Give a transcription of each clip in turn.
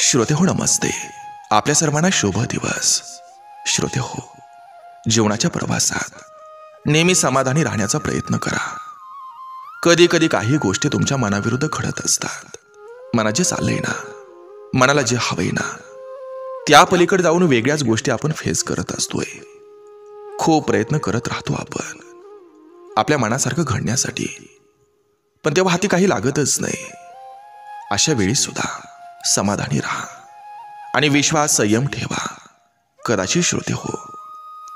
श्रोतेहो नमस्ते. आपल्या सर्वांना शुभ दिवस. श्रोतेहो, जीवनाच्या प्रवासात नेहमी समाधानी राहण्याचा प्रयत्न करा. कधी कधी काही गोष्टी तुमच्या मनाविरुद्ध घडत असतात. मनात जे चाललंय ना, मनाला जे हवंय ना, त्या पलीकडे जाऊन वेगळ्याच गोष्टी आपण फेस करत असतोय. खूप प्रयत्न करत राहतो आपण आपल्या मनासारखं घडण्यासाठी, पण तेव्हा हाती काही लागतच नाही. अशा वेळी सुद्धा समाधानी राहा आणि विश्वास संयम ठेवा. कदाचित श्रोते हो,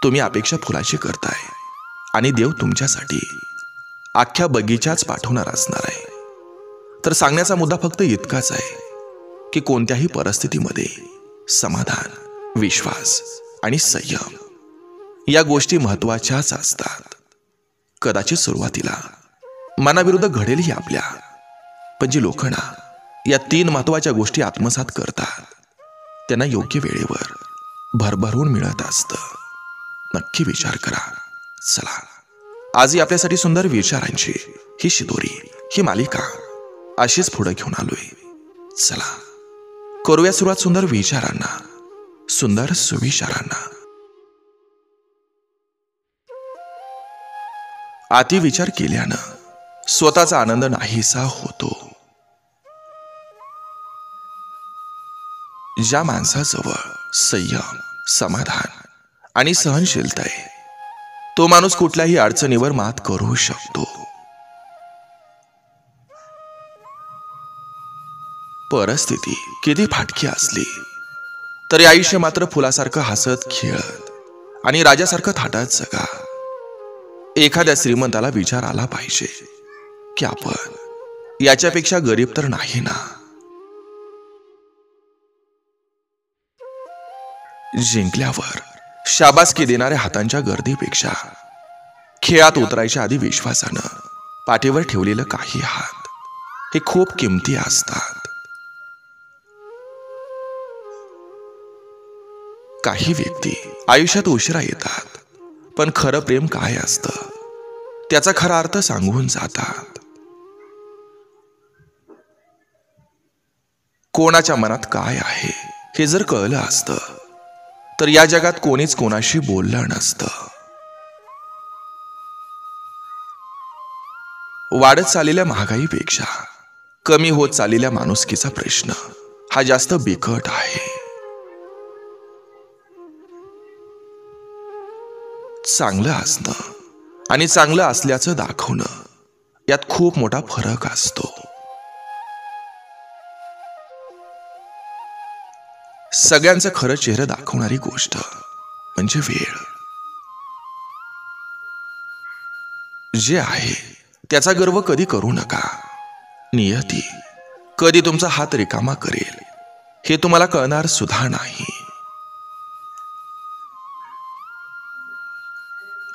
तुम्ही अपेक्षा फुलाची करताय आणि देव तुमच्यासाठी अख्ख्या बगीचाच पाठवणार असणार आहे. तर सांगण्याचा मुद्दा फक्त इतकाच आहे की कोणत्याही परिस्थितीमध्ये समाधान, विश्वास आणि संयम या गोष्टी महत्वाच्याच असतात. कदाचित सुरुवातीला मनाविरुद्ध घडेलही आपल्या, पण जी लोक ना या 3 महत्वाच्या गोष्टी आत्मसात करतात त्यांना योग्य वेळेवर भरभरून मिळत असतं. नक्की विचार करा. चला, आजही आपल्यासाठी सुंदर विचारांची ही शिदोरी, ही मालिका अशीच पुढे घेऊन आलोय. चला करूया सुरुवात सुंदर विचारांना, सुंदर सुविचारांना. अति विचार केल्यानं स्वतःचा आनंद नाहीसा होतो. ज्या माणसाजवळ संयम, समाधान आणि सहनशीलता आहे, तो माणूस कुठल्याही अडचणीवर मात करू शकतो. परिस्थिती किती फाटकी असली तरी आयुष्य मात्र फुलासारखं हसत खेळत आणि राजासारखं थाटात जगा. एखाद्या श्रीमंताला विचार आला पाहिजे की आपण याच्यापेक्षा गरीब तर नाही ना. जिंकल्यावर शाबासकी देणाऱ्या हातांच्या गर्दीपेक्षा खेळात उतरायच्या आधी विश्वासानं पाठीवर ठेवलेलं काही हात हे खूप किमती असतात. काही व्यक्ती आयुष्यात उशिरा येतात, पण खरं प्रेम काय असतं त्याचा खरा अर्थ सांगून जातात. कोणाच्या मनात काय आहे हे जर कळलं असतं तर या जगात कोणीच कोणाशी बोललं नसतं. वाढत चाललेल्या महागाईपेक्षा कमी होत चाललेल्या माणुसकीचा प्रश्न हा जास्त बिकट आहे. चांगलं असणं आणि चांगलं असल्याचं दाखवणं यात खूप मोठा फरक असतो. सगळ्यांचं खरं चेहरं दाखवणारी गोष्ट म्हणजे वेळ. जे आहे त्याचा गर्व कधी करू नका. नियती कधी तुमचा हात रिकामा करेल हे तुम्हाला कळणार सुद्धा नाही.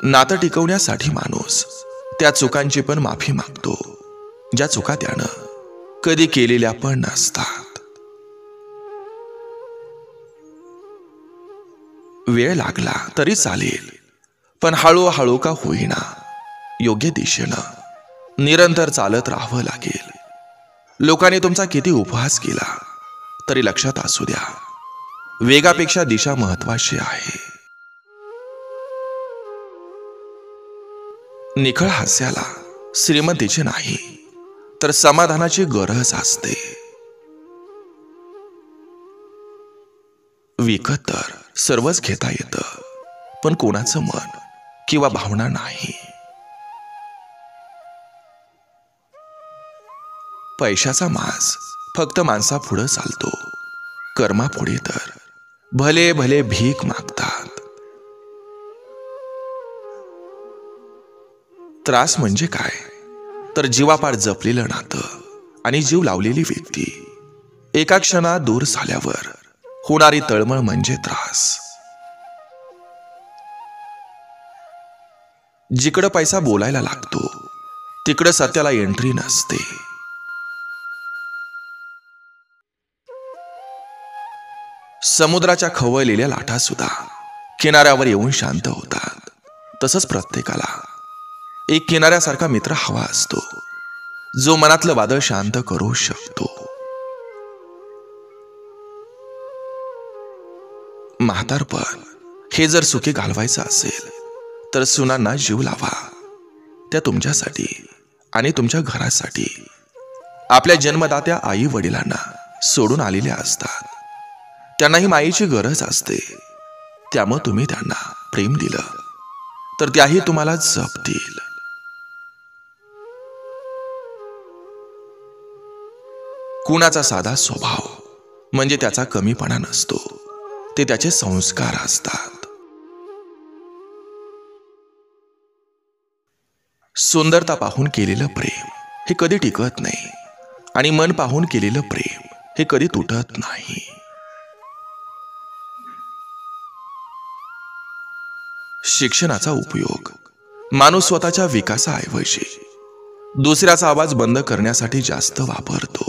नातं टिकवण्यासाठी माणूस त्या चुकांची पण माफी मागतो ज्या चुका त्यानं कधी केलेल्या पण नसतात. वेळ लागला तरी चालेल, पण हळूहळू का होईना योग्य दिशेनं निरंतर चालत राहावं लागेल. लोकांनी तुमचा किती उपहास केला तरी लक्षात असू द्या, वेगापेक्षा दिशा महत्वाची आहे. निखळ हास्याला श्रीमंतीची नाही तर समाधानाची गरज असते. विकत तर सर्वच घेता येतं, पण कोणाचं मन किंवा भावना नाही. पैशाचा माज फक्त माणसापुढं चालतो, कर्मापुढे तर भले भले भीक मागतात. त्रास म्हणजे काय तर जीवापाड जपलेलं नातं आणि जीव लावलेली व्यक्ती एका क्षणात दूर झाल्यावर होणारी तळमळ म्हणजे त्रास. जिकडं पैसा बोलायला लागतो तिकडं सत्याला एंट्री नसते. समुद्राच्या खवळलेल्या लाटा सुद्धा किनाऱ्यावर येऊन शांत होतात. तसंच प्रत्येकाला एक किनाऱ्यासारखा मित्र हवा असतो, जो मनातलं वादळ शांत करू शकतो. म्हातारपण हे जर सुखी घालवायचं असेल तर सुनांना जीव लावा. त्या तुमच्यासाठी आणि तुमच्या घरासाठी आपल्या जन्मदात्या आई वडिलांना सोडून आलेल्या असतात. त्यांनाही माईची गरज असते. त्यामुळे तुम्ही त्यांना प्रेम दिलं तर त्याही तुम्हाला जपतील. कुणाचा साधा स्वभाव म्हणजे त्याचा कमीपणा नसतो, ते त्याचे संस्कार असतात. सुंदरता पाहून केलेलं प्रेम हे कधी टिकत नाही आणि मन पाहून केलेलं प्रेम हे कधी तुटत नाही. शिक्षणाचा उपयोग माणूस स्वतःच्या विकासाऐवजी दुसऱ्याचा आवाज बंद करण्यासाठी जास्त वापरतो.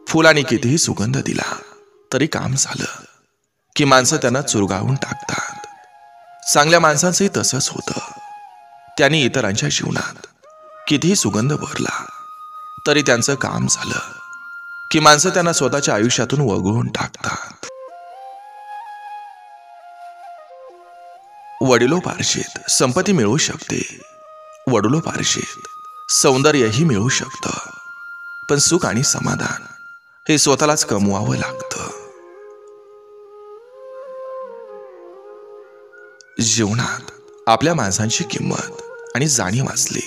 फुलाने कितीही सुगंध दिला तरी काम झालं की माणसं त्यांना चुरगाळून टाकतात. चांगल्या माणसांचंही तसंच होतं. त्यांनी इतरांच्या जीवनात कितीही सुगंध भरला तरी त्यांचं काम झालं की माणसं त्यांना स्वतःच्या आयुष्यातून वगळून टाकतात. वडिलोपार्जित संपत्ती मिळू शकते, वडिलोपार्जित सौंदर्यही मिळू शकतं, पण सुख आणि समाधान हे स्वतःलाच कमवावं लागतं. जीवनात आपल्या माणसांची किंमत आणि जाणीव असली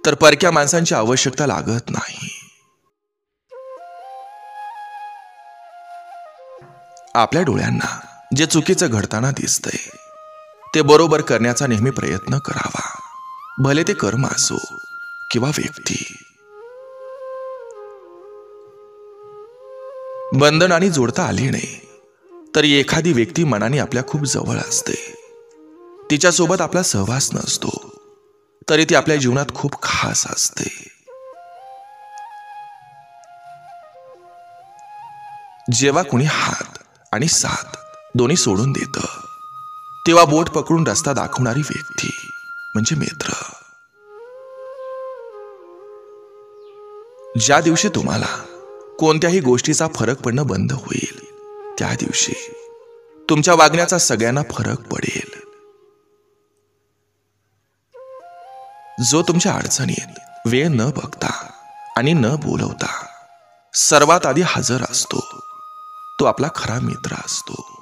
तर परक्या माणसांची आवश्यकता लागत नाही. आपल्या डोळ्यांना जे चुकीचं घडताना दिसतंय ते बरोबर करण्याचा नेहमी प्रयत्न करावा, भले ते कर्म असो किंवा व्यक्ती. बंधनाने जोडता आली नाही तरी एखादी व्यक्ती मनाने आपल्या खूप जवळ असते. तिच्यासोबत आपला सहवास नसतो तरी ती आपल्या जीवनात खूप खास असते. जेव्हा कुणी हात आणि साथ दोन्ही सोडून देतं तेव्हा बोट पकडून रस्ता दाखवणारी व्यक्ती म्हणजे मित्र. ज्या दिवशी तुम्हाला कोणत्याही गोष्टीचा फरक पडणं बंद होईल त्या दिवशी तुमच्या वागण्याचा सगळ्यांना फरक पडेल. जो तुमच्या अडचणीत वेळ न बघता आणि न बोलवता सर्वात आधी हजर असतो तो आपला खरा मित्र असतो.